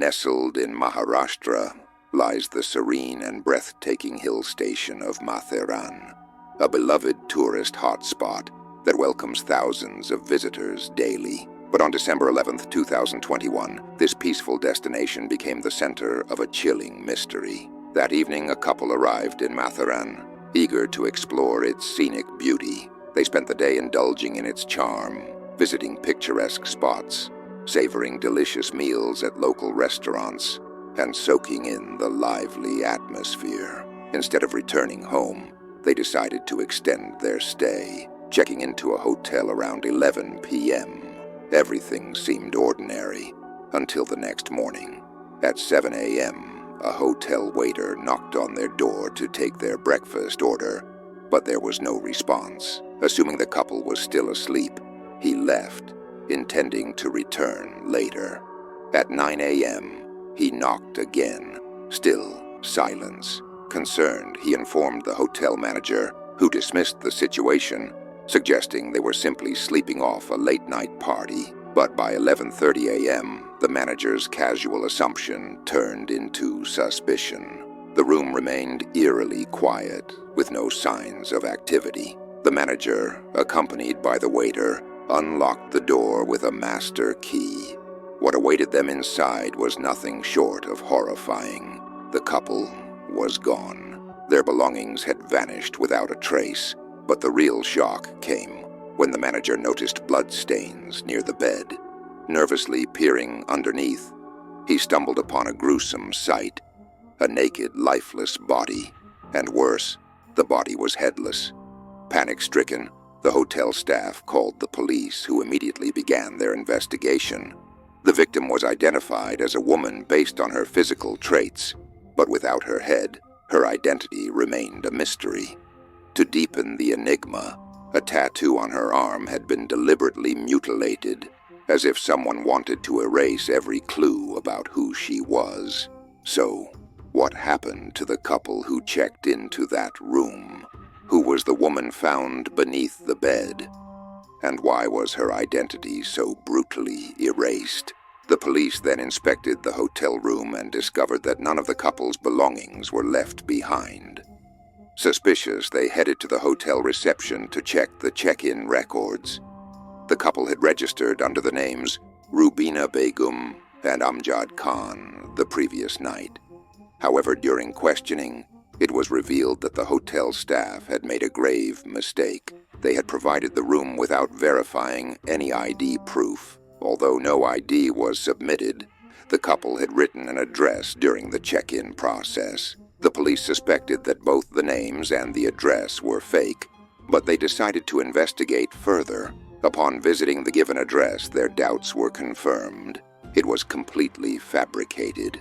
Nestled in Maharashtra lies the serene and breathtaking hill station of Matheran, a beloved tourist hotspot that welcomes thousands of visitors daily. But on December 11, 2021, this peaceful destination became the center of a chilling mystery. That evening, a couple arrived in Matheran, eager to explore its scenic beauty. They spent the day indulging in its charm, visiting picturesque spots, savoring delicious meals at local restaurants, and soaking in the lively atmosphere. Instead of returning home, they decided to extend their stay, checking into a hotel around 11 p.m. Everything seemed ordinary until the next morning. At 7 a.m., a hotel waiter knocked on their door to take their breakfast order, but there was no response. Assuming the couple was still asleep, he left, intending to return later. At 9 a.m., he knocked again. Still silence. Concerned, he informed the hotel manager, who dismissed the situation, suggesting they were simply sleeping off a late-night party. But by 11:30 a.m., the manager's casual assumption turned into suspicion. The room remained eerily quiet, with no signs of activity. The manager, accompanied by the waiter, unlocked the door with a master key. What awaited them inside was nothing short of horrifying. The couple was gone. Their belongings had vanished without a trace, but the real shock came when the manager noticed bloodstains near the bed. Nervously peering underneath, he stumbled upon a gruesome sight: a naked, lifeless body. And worse, the body was headless. Panic-stricken, the hotel staff called the police, who immediately began their investigation. The victim was identified as a woman based on her physical traits, but without her head, her identity remained a mystery. To deepen the enigma, a tattoo on her arm had been deliberately mutilated, as if someone wanted to erase every clue about who she was. So, what happened to the couple who checked into that room? Who was the woman found beneath the bed? And why was her identity so brutally erased? The police then inspected the hotel room and discovered that none of the couple's belongings were left behind. Suspicious, they headed to the hotel reception to check the check-in records. The couple had registered under the names Rubina Begum and Amjad Khan the previous night. However, during questioning, it was revealed that the hotel staff had made a grave mistake. They had provided the room without verifying any ID proof. Although no ID was submitted, the couple had written an address during the check-in process. The police suspected that both the names and the address were fake, but they decided to investigate further. Upon visiting the given address, their doubts were confirmed. It was completely fabricated.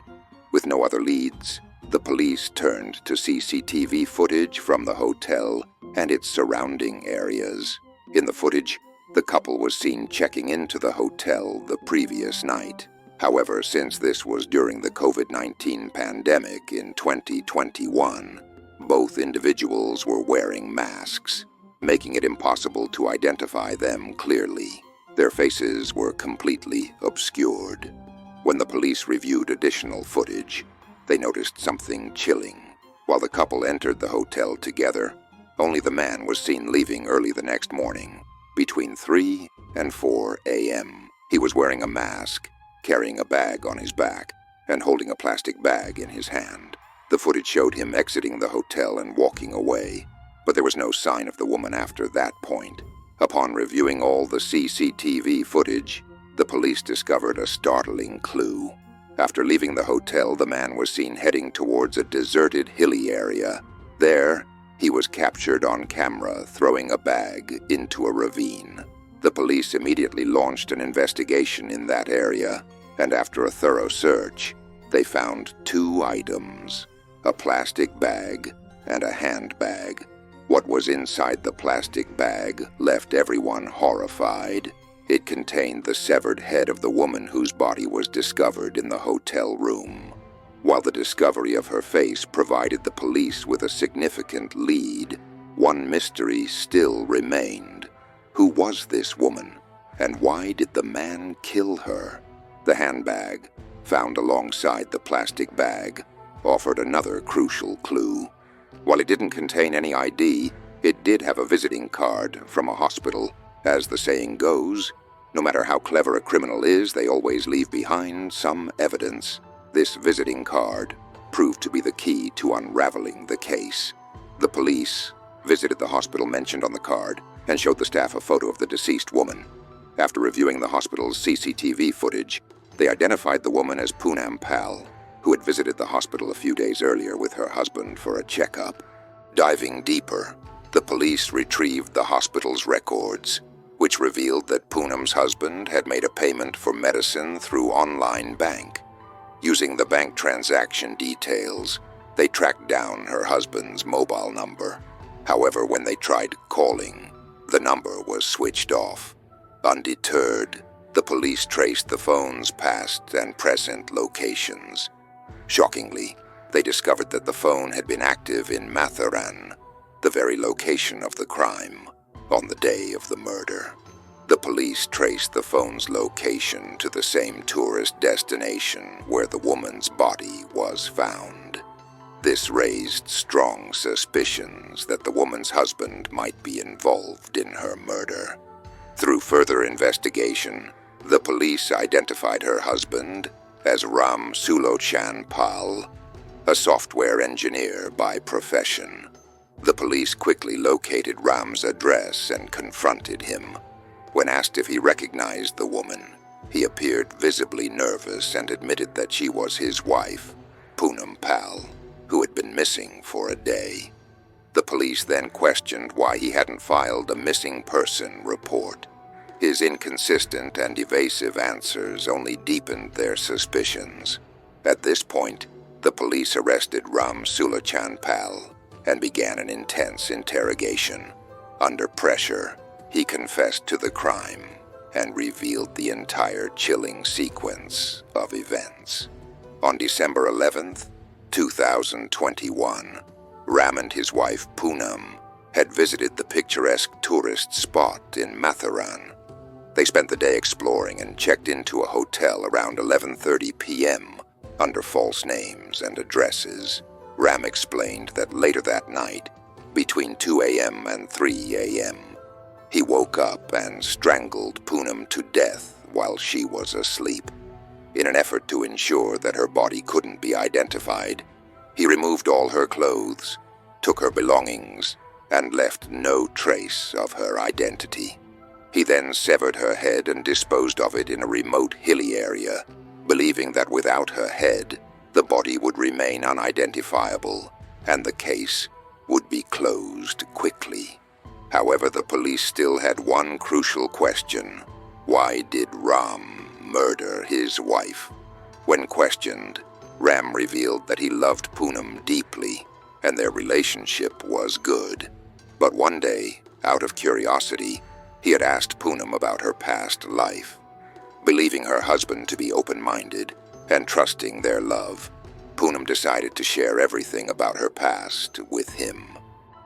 With no other leads, the police turned to CCTV footage from the hotel and its surrounding areas. In the footage, the couple was seen checking into the hotel the previous night. However, since this was during the COVID-19 pandemic in 2021, both individuals were wearing masks, making it impossible to identify them clearly. Their faces were completely obscured. When the police reviewed additional footage, they noticed something chilling. While the couple entered the hotel together, only the man was seen leaving early the next morning, between 3 and 4 a.m. He was wearing a mask, carrying a bag on his back, and holding a plastic bag in his hand. The footage showed him exiting the hotel and walking away, but there was no sign of the woman after that point. Upon reviewing all the CCTV footage, the police discovered a startling clue. After leaving the hotel, the man was seen heading towards a deserted hilly area. There, he was captured on camera throwing a bag into a ravine. The police immediately launched an investigation in that area, and after a thorough search, they found 2 items: a plastic bag and a handbag. What was inside the plastic bag left everyone horrified. It contained the severed head of the woman whose body was discovered in the hotel room. While the discovery of her face provided the police with a significant lead, one mystery still remained. Who was this woman, and why did the man kill her? The handbag, found alongside the plastic bag, offered another crucial clue. While it didn't contain any ID, it did have a visiting card from a hospital. As the saying goes, no matter how clever a criminal is, they always leave behind some evidence. This visiting card proved to be the key to unraveling the case. The police visited the hospital mentioned on the card and showed the staff a photo of the deceased woman. After reviewing the hospital's CCTV footage, they identified the woman as Poonam Pal, who had visited the hospital a few days earlier with her husband for a checkup. Diving deeper, the police retrieved the hospital's records, which revealed that Poonam's husband had made a payment for medicine through online bank. Using the bank transaction details, they tracked down her husband's mobile number. However, when they tried calling, the number was switched off. Undeterred, the police traced the phone's past and present locations. Shockingly, they discovered that the phone had been active in Matheran, the very location of the crime, on the day of the murder. The police traced the phone's location to the same tourist destination where the woman's body was found. This raised strong suspicions that the woman's husband might be involved in her murder. Through further investigation, the police identified her husband as Ram Sulochan Pal, a software engineer by profession. The police quickly located Ram's address and confronted him. When asked if he recognized the woman, he appeared visibly nervous and admitted that she was his wife, Poonam Pal, who had been missing for a day. The police then questioned why he hadn't filed a missing person report. His inconsistent and evasive answers only deepened their suspicions. At this point, the police arrested Ram Sulochan Pal and began an intense interrogation. Under pressure, he confessed to the crime and revealed the entire chilling sequence of events. On December 11th, 2021, Ram and his wife Poonam had visited the picturesque tourist spot in Matheran. They spent the day exploring and checked into a hotel around 11:30 p.m. under false names and addresses. Ram explained that later that night, between 2 a.m. and 3 a.m., he woke up and strangled Poonam to death while she was asleep. In an effort to ensure that her body couldn't be identified, he removed all her clothes, took her belongings, and left no trace of her identity. He then severed her head and disposed of it in a remote hilly area, believing that without her head, the body would remain unidentifiable and the case would be closed quickly. However, the police still had one crucial question. Why did Ram murder his wife? When questioned, Ram revealed that he loved Poonam deeply and their relationship was good. But one day, out of curiosity, he had asked Poonam about her past life. Believing her husband to be open-minded and trusting their love, Poonam decided to share everything about her past with him.